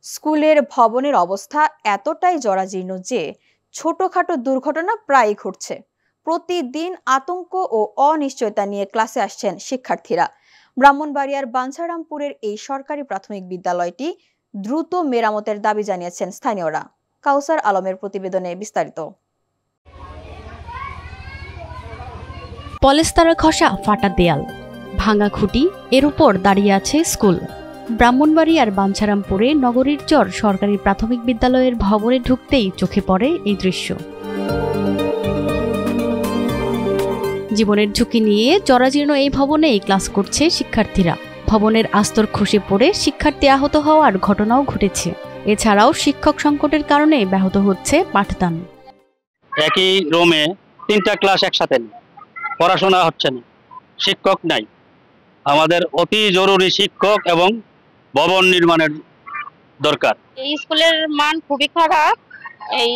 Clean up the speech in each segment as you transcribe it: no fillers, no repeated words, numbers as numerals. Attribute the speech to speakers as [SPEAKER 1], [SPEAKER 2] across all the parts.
[SPEAKER 1] স্কুলের ভবনের অবস্থা এতটাই জরাজীর্ণ যে ছোটখাটো দুর্ঘটনা প্রায়ই ঘটছে। প্রতিদিন আতঙ্ক ও অনিশ্চয়তা নিয়ে ক্লাসে আসছেন শিক্ষার্থীরা। ব্রাহ্মণবাড়িয়ার বাঞ্ছারামপুরের এই সরকারি প্রাথমিক বিদ্যালয়টি দ্রুত মেরামতের দাবি জানিয়েছেন স্থানীয়রা। কাউসার আলমের প্রতিবেদনে বিস্তারিত।
[SPEAKER 2] পলেস্তারা খসা ফাটা দেয়াল, ভাঙা খুঁটি, এর উপর দাঁড়িয়ে আছে স্কুল। ব্রাহ্মণবাড়িয়ার বাঞ্ছারামপুরে নগরীর চর সরকারি প্রাথমিক বিদ্যালয়ের ভবনে ঢুকতেই চোখে পড়ে এই দৃশ্য। জীবনের ঝুঁকি নিয়ে জরাজীর্ণ এই ভবনেই ক্লাস করছে শিক্ষার্থীরা। ভবনের আস্তর খসে পড়ে শিক্ষার্থী আহত হওয়ার ঘটনাও ঘটেছে। এছাড়াও শিক্ষক সংকটের কারণে ব্যাহত হচ্ছে পাঠদান।
[SPEAKER 3] একই রুমে 3টা ক্লাস একসাথে, পড়াশোনা হচ্ছে না, শিক্ষক নাই। আমাদের অতি জরুরি শিক্ষক এবং ভবন নির্মাণের দরকার।
[SPEAKER 4] এই স্কুলের মান খুবই খারাপ। এই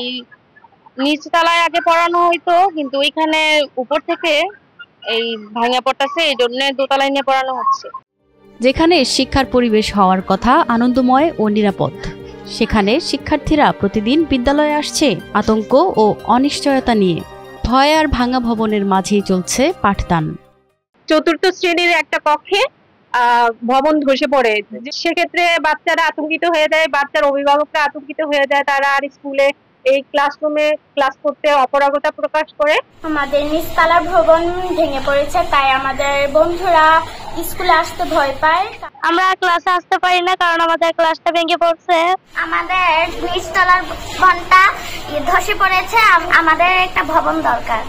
[SPEAKER 4] নিচতলায় আগে পড়ানো হইতো, কিন্তু ওইখানে উপর থেকে এই ভাঙা পড়তেছে, এই জন্য দোতলায় নিয়ে পড়ানো হচ্ছে।
[SPEAKER 2] যেখানে শিক্ষার পরিবেশ হওয়ার কথা আনন্দময় ও নিরাপদ, সেখানে শিক্ষার্থীরা প্রতিদিন বিদ্যালয়ে আসছে আতঙ্ক ও অনিশ্চয়তা নিয়ে। ভয় আর ভাঙা ভবনের মাঝেই চলছে পাঠদান।
[SPEAKER 4] 4র্থ শ্রেণীর একটা কক্ষে ভবন ধসে পড়ে, সেক্ষেত্রে বাচ্চারা আতঙ্কিত হয়ে যায়, বাচ্চার অভিভাবকরা আতঙ্কিত হয়ে যায়। তারা আর স্কুলে এই ক্লাসরুমে ক্লাস করতে অপারগতা প্রকাশ করে।
[SPEAKER 5] আমাদের নিচতলার ভবন ভেঙে পড়েছে, তাই আমাদের বন্ধুরা স্কুলে আসতে ভয় পায়।
[SPEAKER 4] আমরা ক্লাসে আসতে পারি না কারণ আমাদের ক্লাসটা ভেঙে পড়ছে।
[SPEAKER 5] আমাদের নিচতলার ভবনটা ধসে পড়েছে, আমাদের একটা ভবন দরকার।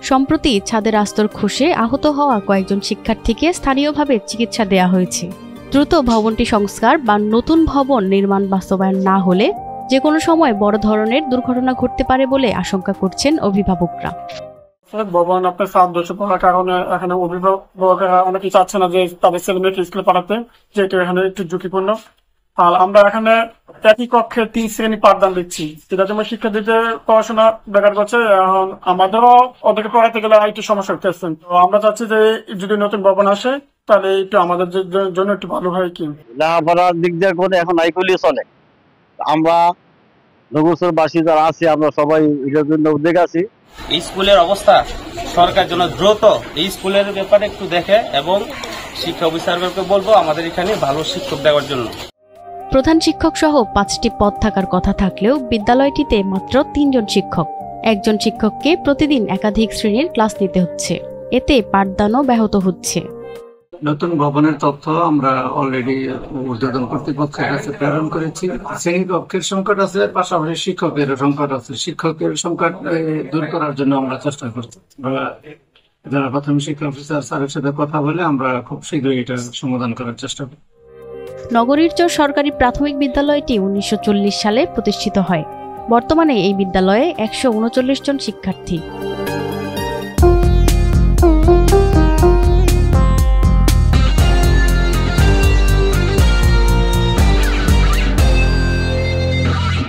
[SPEAKER 2] সম্প্রতি ছাদের আস্তর খসে আহত হওয়া কয়েকজন শিক্ষার্থীকে স্থানীয়ভাবে চিকিৎসা দেওয়া হয়েছে। দ্রুত ভবনটি সংস্কার বা নতুন ভবন নির্মাণ বাস্তবায়ন না হলে যে কোনো সময় বড় ধরনের দুর্ঘটনা ঘটতে পারে বলে আশঙ্কা করছেন অভিভাবকরা।
[SPEAKER 6] ভবন আপনার সাত ধসে পড়ার কারণে এখানে অভিভাবকরা অনেকেই চাচ্ছে না যে তাদের ছেলে মেয়েকে স্কুলে পাঠাতে, যেহেতু এখানে একটু ঝুঁকিপূর্ণ। আর আমরা এখানে একই কক্ষে 3 শ্রেণী পাঠদান দিচ্ছি, যেটা যেমন শিক্ষার্থীদের পড়াশোনা ব্যাঘাত করছে। এখন আমাদেরও ওদেরকে পড়াতে গেলে একটু সমস্যা হচ্ছে। তো আমরা চাচ্ছি যে যদি নতুন ভবন আসে তাহলে একটু আমাদের জন্য একটু ভালো হয়। কি
[SPEAKER 3] লেখাপড়ার দিক দিয়ে করে এখন আইকুলি চলে। আমরা নগরবাসী যারা আছি আমরা সবাই এটার জন্য উদ্যোগ আছি।
[SPEAKER 7] এই স্কুলের অবস্থা সরকার জন্য দ্রুত এই স্কুলের ব্যাপারে একটু দেখে এবং শিক্ষা অফিসারকে বলবো আমাদের এখানে ভালো শিক্ষক দেওয়ার জন্য।
[SPEAKER 2] প্রধান শিক্ষক সহ 5টি পদ থাকার কথা থাকলেও বিদ্যালয়টিতে মাত্র 3 জন শিক্ষক। একজন শিক্ষককে প্রতিদিন একাধিক শ্রেণীর ক্লাস নিতে হচ্ছে, এতে পাঠদানও ব্যাহত হচ্ছে।
[SPEAKER 8] নতুন ভবনের তথ্য আমরা অলরেডি ঊর্ধ্বতন কর্তৃপক্ষের কাছে প্রেরণ করেছি। শ্রেণীকক্ষের সংকট আছে, পাশাপাশি শিক্ষকের সংকট আছে। শিক্ষকের সংকট দূর করার জন্য আমরা চেষ্টা করছি। যারা প্রাথমিক শিক্ষা অফিসার স্যারের সাথে কথা বলে আমরা খুব শীঘ্রই এটা সমাধান করার চেষ্টা করি।
[SPEAKER 2] নগরীর চর সরকারি প্রাথমিক বিদ্যালয়টি 1940 সালে প্রতিষ্ঠিত হয়। বর্তমানে এই বিদ্যালয়ে 139 জন শিক্ষার্থী।